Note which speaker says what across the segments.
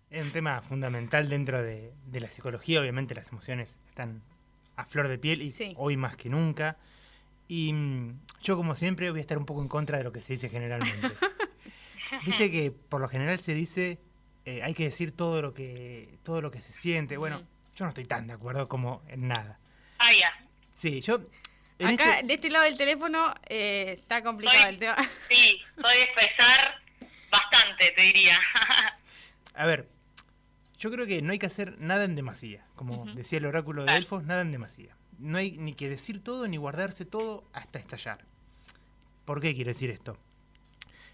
Speaker 1: es un tema fundamental dentro de la psicología. Obviamente las emociones están a flor de piel y
Speaker 2: Sí.
Speaker 1: hoy más que nunca. Y yo, como siempre, voy a estar un poco en contra de lo que se dice generalmente. Viste que por lo general se dice hay que decir todo lo que se siente. Bueno, yo no estoy tan de acuerdo como en nada.
Speaker 3: Ah, ya.
Speaker 1: Sí, yo...
Speaker 2: Acá, de este lado del teléfono, está complicado el tema.
Speaker 3: Sí, soy de expresar bastante, te diría.
Speaker 1: A ver, yo creo que no hay que hacer nada en demasía. Como decía el oráculo de Delfos, nada en demasía. No hay ni que decir todo ni guardarse todo hasta estallar. ¿Por qué quiero decir esto?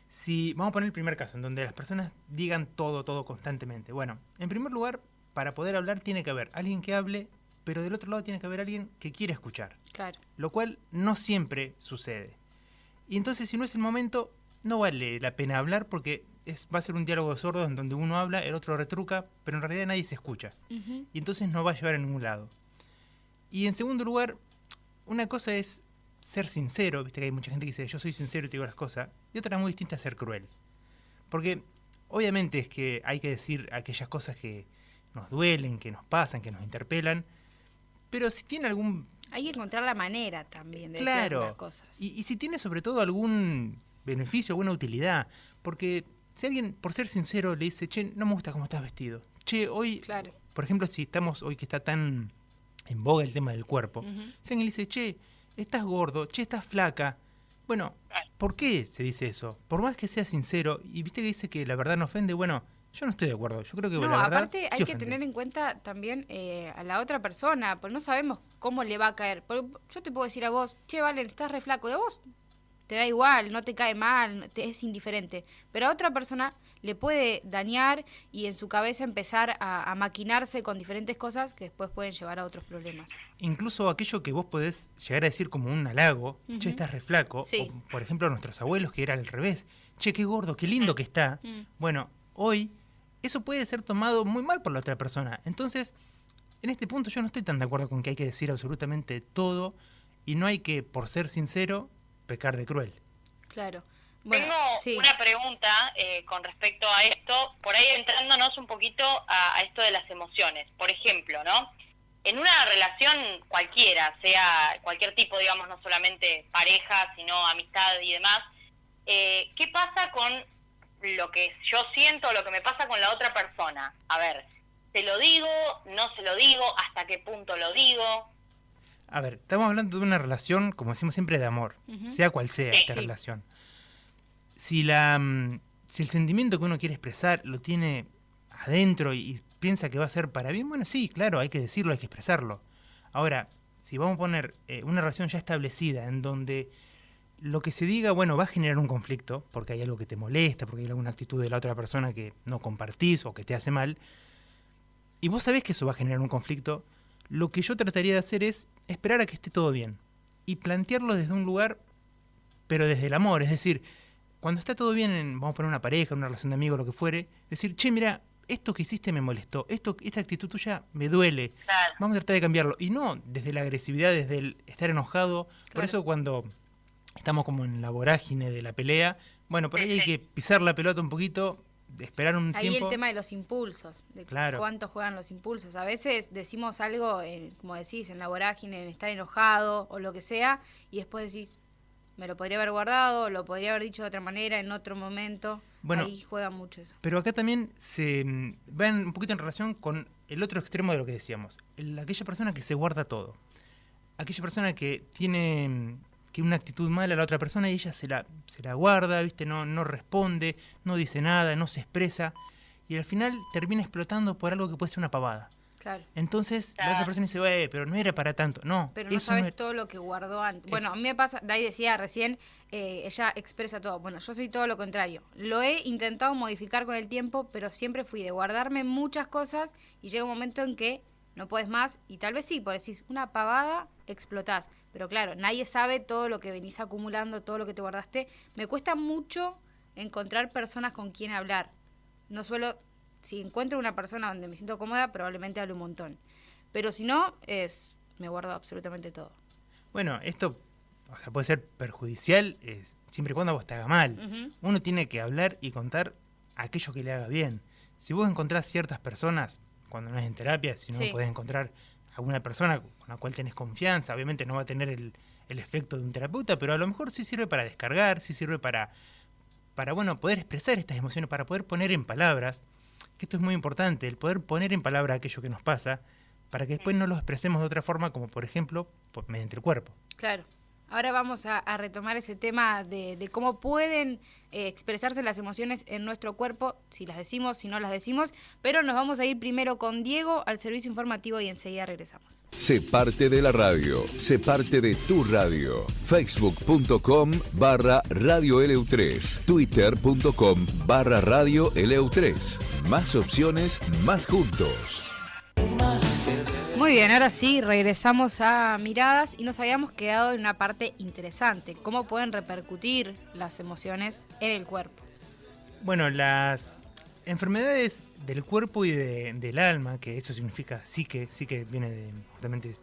Speaker 1: Si vamos a poner el primer caso, en donde las personas digan todo constantemente. Bueno, en primer lugar, para poder hablar tiene que haber alguien que hable, pero del otro lado tiene que haber alguien que quiera escuchar.
Speaker 2: Claro.
Speaker 1: Lo cual no siempre sucede. Y entonces, si no es el momento, no vale la pena hablar porque va a ser un diálogo sordo en donde uno habla, el otro retruca, pero en realidad nadie se escucha. Y entonces no va a llevar a ningún lado. Y en segundo lugar, una cosa es ser sincero, viste que hay mucha gente que dice yo soy sincero y te digo las cosas, y otra muy distinta es ser cruel. Porque obviamente es que hay que decir aquellas cosas que nos duelen, que nos pasan, que nos interpelan, pero si tiene algún...
Speaker 2: Hay que encontrar la manera también de
Speaker 1: Claro,
Speaker 2: decir las cosas.
Speaker 1: Y si tiene sobre todo algún beneficio, alguna utilidad, porque si alguien, por ser sincero, le dice, che, no me gusta cómo estás vestido, che, hoy,
Speaker 2: Claro.
Speaker 1: por ejemplo, si estamos hoy que está tan en boga el tema del cuerpo, si alguien le dice, che, estás gordo, che, estás flaca, bueno, ¿por qué se dice eso? Por más que sea sincero, y viste que dice que la verdad no ofende, bueno, yo no estoy de acuerdo, yo creo que
Speaker 2: No,
Speaker 1: la verdad
Speaker 2: aparte hay
Speaker 1: sí
Speaker 2: que
Speaker 1: ofende.
Speaker 2: tener en cuenta también a la otra persona, porque no sabemos cómo le va a caer. Porque yo te puedo decir a vos, che, Valen, estás re flaco, de vos te da igual, no te cae mal, te es indiferente. Pero a otra persona le puede dañar y en su cabeza empezar a maquinarse con diferentes cosas que después pueden llevar a otros problemas.
Speaker 1: Incluso aquello que vos podés llegar a decir como un halago, che, estás re flaco,
Speaker 2: Sí.
Speaker 1: o por ejemplo a nuestros abuelos que era al revés, che, qué gordo, qué lindo que está. Bueno, hoy eso puede ser tomado muy mal por la otra persona. Entonces, en este punto yo no estoy tan de acuerdo con que hay que decir absolutamente todo y no hay que, por ser sincero, pecar de cruel.
Speaker 2: Claro. Bueno,
Speaker 3: Tengo una pregunta con respecto a esto, por ahí entrándonos un poquito a esto de las emociones. Por ejemplo, ¿no? En una relación cualquiera, sea cualquier tipo, digamos, no solamente pareja, sino amistad y demás, ¿qué pasa con lo que yo siento, lo que me pasa con la otra persona? A ver, ¿se lo digo, no se lo digo, hasta qué punto lo digo?
Speaker 1: A ver, estamos hablando de una relación, como decimos siempre, de amor, sea cual sea esta relación. Si el sentimiento que uno quiere expresar lo tiene adentro y piensa que va a ser para bien, bueno, sí, claro, hay que decirlo, hay que expresarlo. Ahora, si vamos a poner una relación ya establecida en donde lo que se diga, bueno, va a generar un conflicto, porque hay algo que te molesta, porque hay alguna actitud de la otra persona que no compartís o que te hace mal, y vos sabés que eso va a generar un conflicto, lo que yo trataría de hacer es esperar a que esté todo bien y plantearlo desde un lugar, pero desde el amor, es decir, cuando está todo bien, vamos a poner una pareja, una relación de amigos, lo que fuere, decir, che, mira, esto que hiciste me molestó, esta actitud tuya me duele,
Speaker 3: Claro.
Speaker 1: vamos a tratar de cambiarlo. Y no desde la agresividad, desde el estar enojado. Por
Speaker 2: Claro.
Speaker 1: eso cuando estamos como en la vorágine de la pelea, bueno, por ahí hay que pisar la pelota un poquito, esperar un
Speaker 2: Ahí
Speaker 1: tiempo.
Speaker 2: el tema de los impulsos, de
Speaker 1: Claro.
Speaker 2: cuánto juegan los impulsos. A veces decimos algo, como decís, en la vorágine, en estar enojado o lo que sea, y después decís, me lo podría haber guardado, lo podría haber dicho de otra manera, en otro momento.
Speaker 1: Bueno,
Speaker 2: ahí juega mucho eso.
Speaker 1: Pero acá también se va un poquito en relación con el otro extremo de lo que decíamos. Aquella persona que se guarda todo. Aquella persona que tiene que una actitud mala a la otra persona y ella se la guarda, ¿viste? No responde, no dice nada, no se expresa. Y al final termina explotando por algo que puede ser una pavada.
Speaker 2: Claro.
Speaker 1: Entonces la otra persona dice, pero no era para tanto. No,
Speaker 2: Pero no
Speaker 1: eso
Speaker 2: sabes
Speaker 1: no era...
Speaker 2: todo lo que guardó antes. Bueno, a mí me pasa, Dai decía recién, ella expresa todo. Bueno, yo soy todo lo contrario. Lo he intentado modificar con el tiempo, pero siempre fui de guardarme muchas cosas y llega un momento en que no puedes más y tal vez sí, por decir una pavada, explotás. Pero claro, nadie sabe todo lo que venís acumulando, todo lo que te guardaste. Me cuesta mucho encontrar personas con quien hablar. No suelo... Si encuentro una persona donde me siento cómoda, probablemente hable un montón. Pero si no, me guardo absolutamente todo.
Speaker 1: Bueno, esto puede ser perjudicial siempre y cuando a vos te haga mal. Uno tiene que hablar y contar aquello que le haga bien. si vos encontrás ciertas personas, cuando no es en terapia, si no podés encontrar alguna persona con la cual tenés confianza, obviamente no va a tener el efecto de un terapeuta, pero a lo mejor sí sirve para descargar, sí sirve para bueno, poder expresar estas emociones, para poder poner en palabras, que esto es muy importante, el poder poner en palabras aquello que nos pasa, para que después no lo expresemos de otra forma, como por ejemplo, mediante el cuerpo.
Speaker 2: Claro. Ahora vamos a retomar ese tema de cómo pueden expresarse las emociones en nuestro cuerpo, si las decimos, si no las decimos, pero nos vamos a ir primero con Diego al servicio informativo y enseguida regresamos.
Speaker 4: Sé parte de la radio, sé parte de tu radio. Facebook.com/Radio LU3, Twitter.com/Radio LU3. Más opciones, más juntos.
Speaker 2: Muy bien, ahora sí, regresamos a Miradas y nos habíamos quedado en una parte interesante. ¿Cómo pueden repercutir las emociones en el cuerpo?
Speaker 1: Bueno, las enfermedades del cuerpo y del alma, que eso significa psique viene de justamente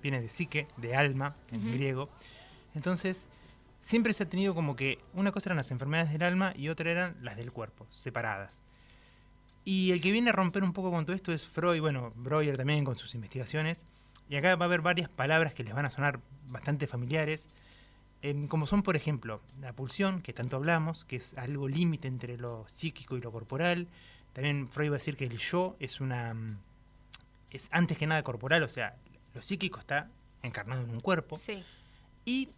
Speaker 1: viene de psique, de alma en griego. Entonces, siempre se ha tenido como que una cosa eran las enfermedades del alma y otra eran las del cuerpo, separadas. Y el que viene a romper un poco con todo esto es Freud, bueno, Breuer también con sus investigaciones. Y acá va a haber varias palabras que les van a sonar bastante familiares, como son, por ejemplo, la pulsión, que tanto hablamos, que es algo límite entre lo psíquico y lo corporal. También Freud va a decir que el yo es antes que nada corporal, o sea, lo psíquico está encarnado en un cuerpo.
Speaker 2: Sí.
Speaker 1: Y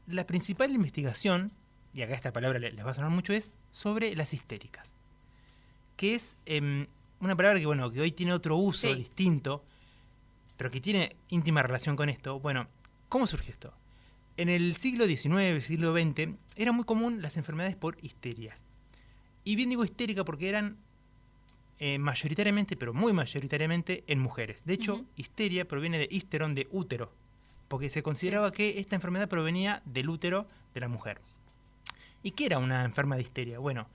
Speaker 1: la principal investigación, y acá esta palabra les va a sonar mucho, es sobre las histéricas, que es una palabra que, bueno, que hoy tiene otro uso distinto, pero que tiene íntima relación con esto. Bueno, ¿cómo surgió esto? En el siglo XIX, siglo XX, era muy común las enfermedades por histerias. Y bien digo histérica porque eran mayoritariamente, pero muy mayoritariamente, en mujeres. De hecho, histeria proviene de histeron, de útero, porque se consideraba que esta enfermedad provenía del útero de la mujer. ¿Y qué era una enferma de histeria? Bueno,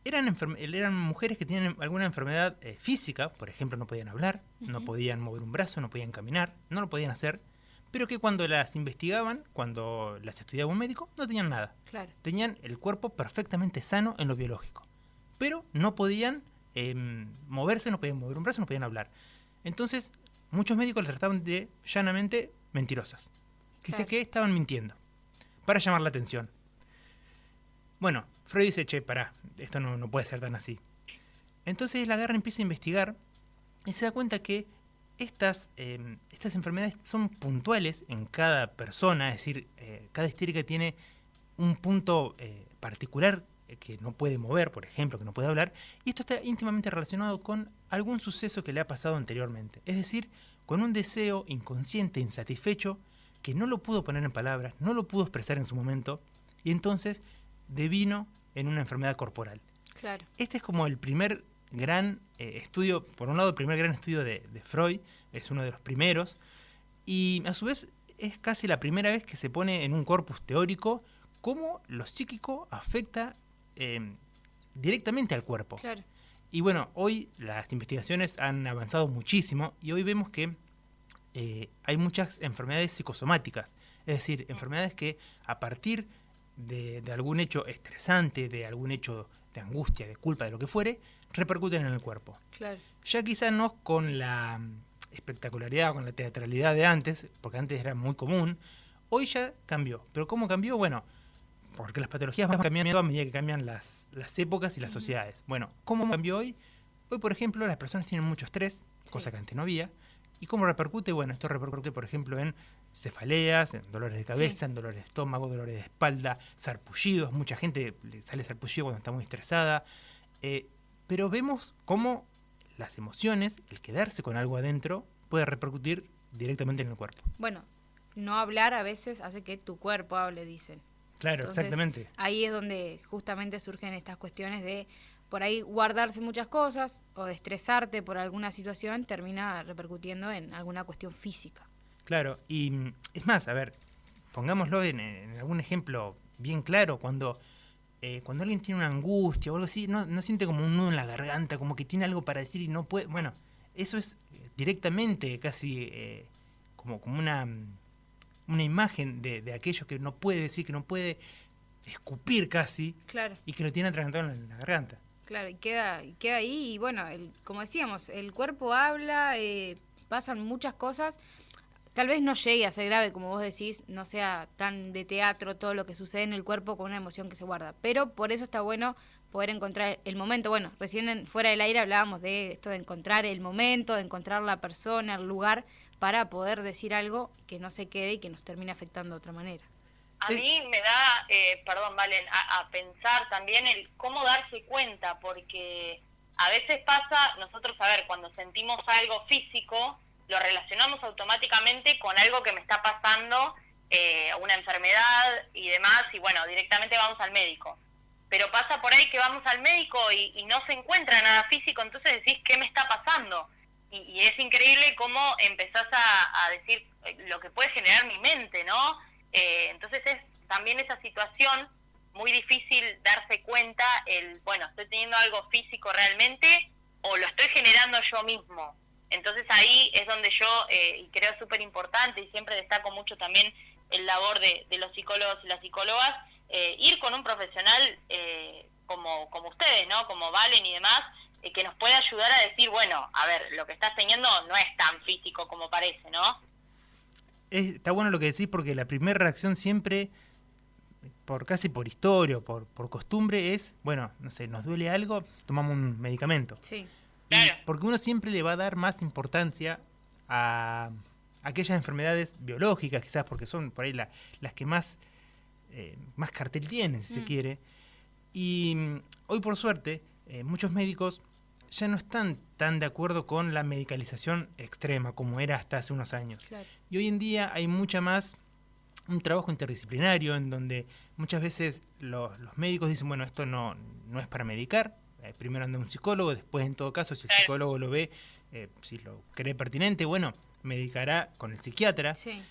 Speaker 1: eran mujeres que tenían alguna enfermedad física, por ejemplo, no podían hablar, no podían mover un brazo, no podían caminar, no lo podían hacer, pero que cuando las investigaban, cuando las estudiaba un médico, no tenían nada.
Speaker 2: Claro.
Speaker 1: Tenían el cuerpo perfectamente sano en lo biológico, pero no podían moverse, no podían mover un brazo, no podían hablar. Entonces, muchos médicos las trataban de llanamente mentirosas, que estaban mintiendo, para llamar la atención. Bueno, Freud dice, pará, esto no puede ser tan así. Entonces la agarra, empieza a investigar y se da cuenta que estas enfermedades son puntuales en cada persona, es decir, cada histérica tiene un punto particular que no puede mover, por ejemplo, que no puede hablar, y esto está íntimamente relacionado con algún suceso que le ha pasado anteriormente, es decir, con un deseo inconsciente, insatisfecho, que no lo pudo poner en palabras, no lo pudo expresar en su momento, y entonces devino en una enfermedad corporal.
Speaker 2: Claro.
Speaker 1: Este es como el primer gran estudio, por un lado el primer gran estudio de Freud, es uno de los primeros, y a su vez es casi la primera vez que se pone en un corpus teórico cómo lo psíquico afecta directamente al cuerpo.
Speaker 2: Claro.
Speaker 1: Y bueno, hoy las investigaciones han avanzado muchísimo y hoy vemos que hay muchas enfermedades psicosomáticas, es decir, enfermedades que a partir de algún hecho estresante, de algún hecho de angustia, de culpa, de lo que fuere, repercuten en el cuerpo.
Speaker 2: Claro.
Speaker 1: Ya quizás no con la espectacularidad, con la teatralidad de antes, porque antes era muy común, hoy ya cambió. ¿Pero cómo cambió? Bueno, porque las patologías van cambiando a medida que cambian las épocas y las sociedades. Bueno, ¿cómo cambió hoy? Hoy, por ejemplo, las personas tienen mucho estrés, cosa que antes no había. ¿Y cómo repercute? Bueno, esto repercute, por ejemplo, en cefaleas, en dolores de cabeza, en dolores de estómago, dolores de espalda, sarpullidos. Mucha gente le sale sarpullido cuando está muy estresada. Pero vemos cómo las emociones, el quedarse con algo adentro, puede repercutir directamente en el cuerpo.
Speaker 2: Bueno, no hablar a veces hace que tu cuerpo hable, dicen.
Speaker 1: Claro, entonces, exactamente.
Speaker 2: Ahí es donde justamente surgen estas cuestiones de por ahí guardarse muchas cosas o de estresarte por alguna situación termina repercutiendo en alguna cuestión física.
Speaker 1: Claro, y es más, a ver, pongámoslo en algún ejemplo bien claro, cuando alguien tiene una angustia o algo así, no siente como un nudo en la garganta, como que tiene algo para decir y no puede, bueno, eso es directamente casi como una imagen de aquello que no puede decir, que no puede escupir casi,
Speaker 2: claro,
Speaker 1: y que lo tiene atragantado en la garganta.
Speaker 2: Claro, y queda ahí, y bueno, como decíamos, el cuerpo habla, pasan muchas cosas. Tal vez no llegue a ser grave, como vos decís, no sea tan de teatro todo lo que sucede en el cuerpo con una emoción que se guarda. Pero por eso está bueno poder encontrar el momento. Bueno, recién fuera del aire hablábamos de esto de encontrar el momento, de encontrar la persona, el lugar, para poder decir algo que no se quede y que nos termine afectando de otra manera.
Speaker 3: A mí me da, perdón, Valen, a pensar también el cómo darse cuenta, porque a veces pasa, nosotros, a ver, cuando sentimos algo físico, lo relacionamos automáticamente con algo que me está pasando, una enfermedad y demás, y bueno, directamente vamos al médico. Pero pasa por ahí que vamos al médico y no se encuentra nada físico, entonces decís, ¿qué me está pasando? Y es increíble cómo empezás a decir lo que puede generar mi mente, ¿no? Entonces es también esa situación muy difícil darse cuenta, bueno, ¿estoy teniendo algo físico realmente o lo estoy generando yo mismo? Entonces ahí es donde yo, y creo súper importante, y siempre destaco mucho también el labor de los psicólogos y las psicólogas, ir con un profesional como ustedes, ¿no? Como Valen y demás, que nos pueda ayudar a decir, bueno, a ver, lo que estás teniendo no es tan físico como parece, ¿no?
Speaker 1: Está bueno lo que decís, porque la primera reacción siempre, casi por historia, por costumbre, es, bueno, no sé, nos duele algo, tomamos un medicamento.
Speaker 2: Sí.
Speaker 3: Claro.
Speaker 1: Porque uno siempre le va a dar más importancia a aquellas enfermedades biológicas, quizás porque son por ahí las que más cartel tienen, si se quiere. Y hoy, por suerte, muchos médicos ya no están tan de acuerdo con la medicalización extrema como era hasta hace unos años.
Speaker 2: Claro.
Speaker 1: Y hoy en día hay mucha más un trabajo interdisciplinario en donde muchas veces los médicos dicen, bueno, esto no es para medicar, primero anda un psicólogo, después en todo caso si el psicólogo lo ve, si lo cree pertinente, bueno, medicará con el psiquiatra.
Speaker 2: Sí.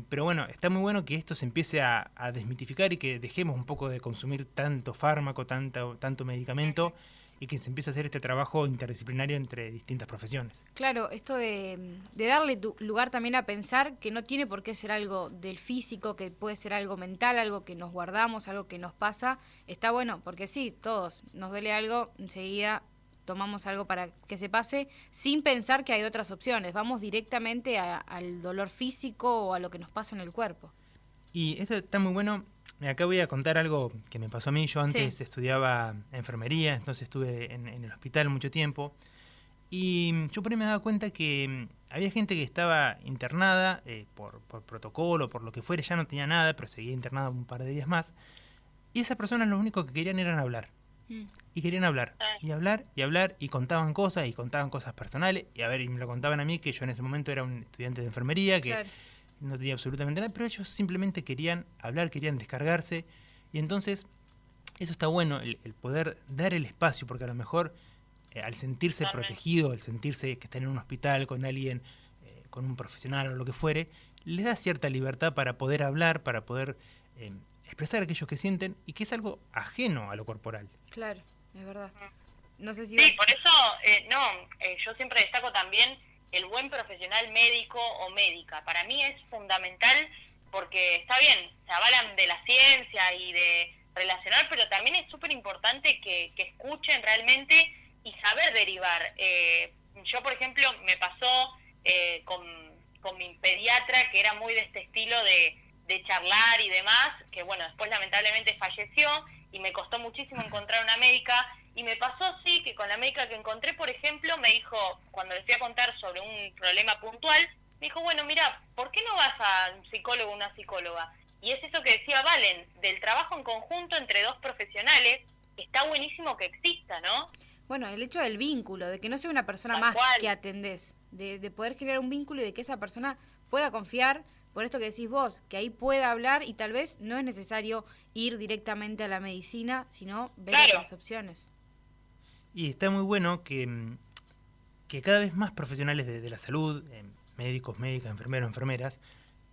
Speaker 1: Pero bueno, está muy bueno que esto se empiece a desmitificar y que dejemos un poco de consumir tanto fármaco, tanto medicamento, y que se empiece a hacer este trabajo interdisciplinario entre distintas profesiones.
Speaker 2: Claro, esto de darle lugar también a pensar que no tiene por qué ser algo del físico, que puede ser algo mental, algo que nos guardamos, algo que nos pasa, está bueno, porque sí, todos nos duele algo, enseguida tomamos algo para que se pase, sin pensar que hay otras opciones, vamos directamente al dolor físico o a lo que nos pasa en el cuerpo.
Speaker 1: Y esto está muy bueno. Acá voy a contar algo que me pasó a mí. Yo antes estudiaba enfermería, entonces estuve en el hospital mucho tiempo. Y yo por ahí me daba cuenta que había gente que estaba internada por protocolo, por lo que fuera, ya no tenía nada, pero seguía internada un par de días más. Y esas personas lo único que querían era hablar. Y querían hablar, y hablar, y hablar, y contaban cosas personales. Y a ver, y me lo contaban a mí, que yo en ese momento era un estudiante de enfermería, que... Claro. No tenía absolutamente nada, pero ellos simplemente querían hablar, querían descargarse. Y entonces, eso está bueno, el poder dar el espacio, porque a lo mejor al sentirse protegido, al sentirse que están en un hospital con alguien, con un profesional o lo que fuere, les da cierta libertad para poder hablar, para poder expresar aquello que sienten y que es algo ajeno a lo corporal.
Speaker 2: Claro, es verdad. No sé si
Speaker 3: sí, por eso, yo siempre destaco también el buen profesional médico o médica. Para mí es fundamental porque está bien, se avalan de la ciencia y de relacionar, pero también es súper importante que escuchen realmente y saber derivar. Yo, por ejemplo, me pasó con mi pediatra, que era muy de este estilo de charlar y demás, que bueno, después lamentablemente falleció y me costó muchísimo encontrar una médica. Y me pasó, sí, que con la médica que encontré, por ejemplo, me dijo, cuando le fui a contar sobre un problema puntual, me dijo, bueno, mira, ¿por qué no vas a un psicólogo o una psicóloga? Y es eso que decía Valen, del trabajo en conjunto entre dos profesionales, está buenísimo que exista, ¿no?
Speaker 2: Bueno, el hecho del vínculo, de que no sea una persona más que atendés, de poder generar un vínculo y de que esa persona pueda confiar, por esto que decís vos, que ahí pueda hablar y tal vez no es necesario ir directamente a la medicina, sino ver otras opciones.
Speaker 1: Y está muy bueno que cada vez más profesionales de la salud, médicos, médicas, enfermeros, enfermeras,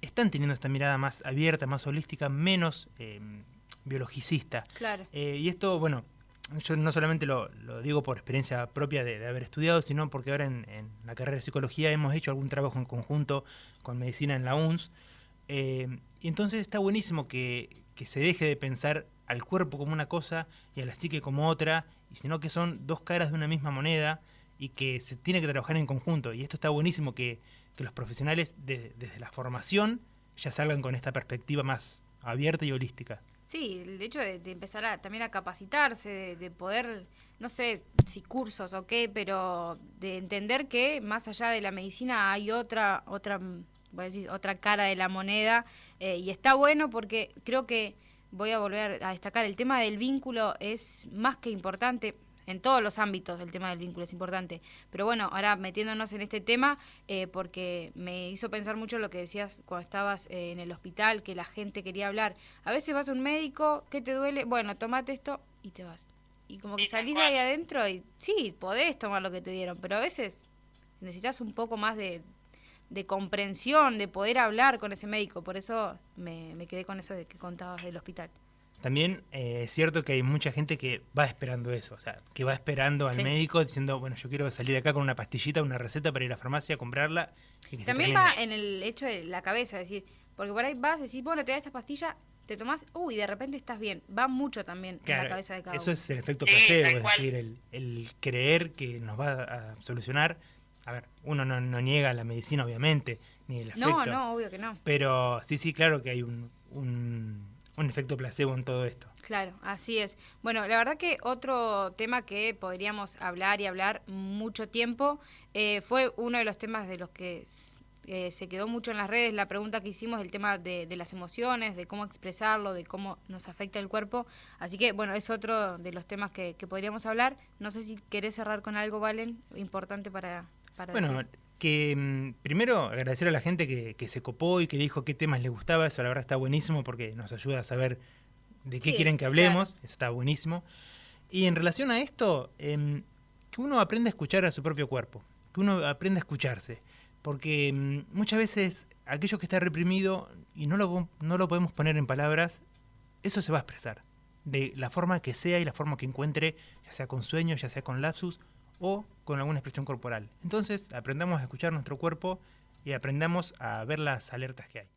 Speaker 1: están teniendo esta mirada más abierta, más holística, menos biologicista.
Speaker 2: Claro.
Speaker 1: Y esto, bueno, yo no solamente lo digo por experiencia propia de haber estudiado, sino porque ahora en la carrera de psicología hemos hecho algún trabajo en conjunto con medicina en la UNS. Y entonces está buenísimo que se deje de pensar al cuerpo como una cosa y a la psique como otra, y sino que son dos caras de una misma moneda y que se tiene que trabajar en conjunto. Y esto está buenísimo que los profesionales desde la formación ya salgan con esta perspectiva más abierta y holística.
Speaker 2: Sí, el hecho de empezar también a capacitarse, de poder, no sé si cursos o qué, pero de entender que más allá de la medicina hay otra voy a decir, otra cara de la moneda, y está bueno porque creo que voy a volver a destacar, el tema del vínculo es más que importante. En todos los ámbitos el tema del vínculo es importante. Pero bueno, ahora metiéndonos en este tema, porque me hizo pensar mucho lo que decías cuando estabas en el hospital, que la gente quería hablar. A veces vas a un médico, ¿qué te duele? Bueno, tomate esto y te vas. Y como que salís de ahí adentro y sí, podés tomar lo que te dieron, pero a veces necesitas un poco más de comprensión, de poder hablar con ese médico. Por eso me quedé con eso de que contabas del hospital.
Speaker 1: También es cierto que hay mucha gente que va esperando eso, o sea, que va esperando al médico diciendo, bueno, yo quiero salir de acá con una pastillita, una receta para ir a la farmacia a comprarla. Y que
Speaker 2: también va en el hecho de la cabeza, es decir, porque por ahí vas, decís, bueno, te da esta pastilla, te tomás, y de repente estás bien. Va mucho también en la cabeza de cada uno.
Speaker 1: Eso es el efecto placebo, es decir, el creer que nos va a solucionar. A ver, uno no niega la medicina, obviamente, ni el efecto.
Speaker 2: No, obvio que no.
Speaker 1: Pero sí, claro que hay un efecto placebo en todo esto.
Speaker 2: Claro, así es. Bueno, la verdad que otro tema que podríamos hablar y hablar mucho tiempo fue uno de los temas de los que se quedó mucho en las redes, la pregunta que hicimos, el tema de las emociones, de cómo expresarlo, de cómo nos afecta el cuerpo. Así que, bueno, es otro de los temas que podríamos hablar. No sé si querés cerrar con algo, Valen, importante para
Speaker 1: bueno, decir. Que primero agradecer a la gente que se copó y que dijo qué temas les gustaba. Eso la verdad está buenísimo porque nos ayuda a saber de qué quieren que hablemos. Claro. Eso está buenísimo. Y en relación a esto, que uno aprenda a escuchar a su propio cuerpo, que uno aprenda a escucharse. Porque muchas veces aquello que está reprimido y no lo podemos poner en palabras, eso se va a expresar de la forma que sea y la forma que encuentre, ya sea con sueños, ya sea con lapsus o con alguna expresión corporal. Entonces aprendamos a escuchar nuestro cuerpo y aprendamos a ver las alertas que hay.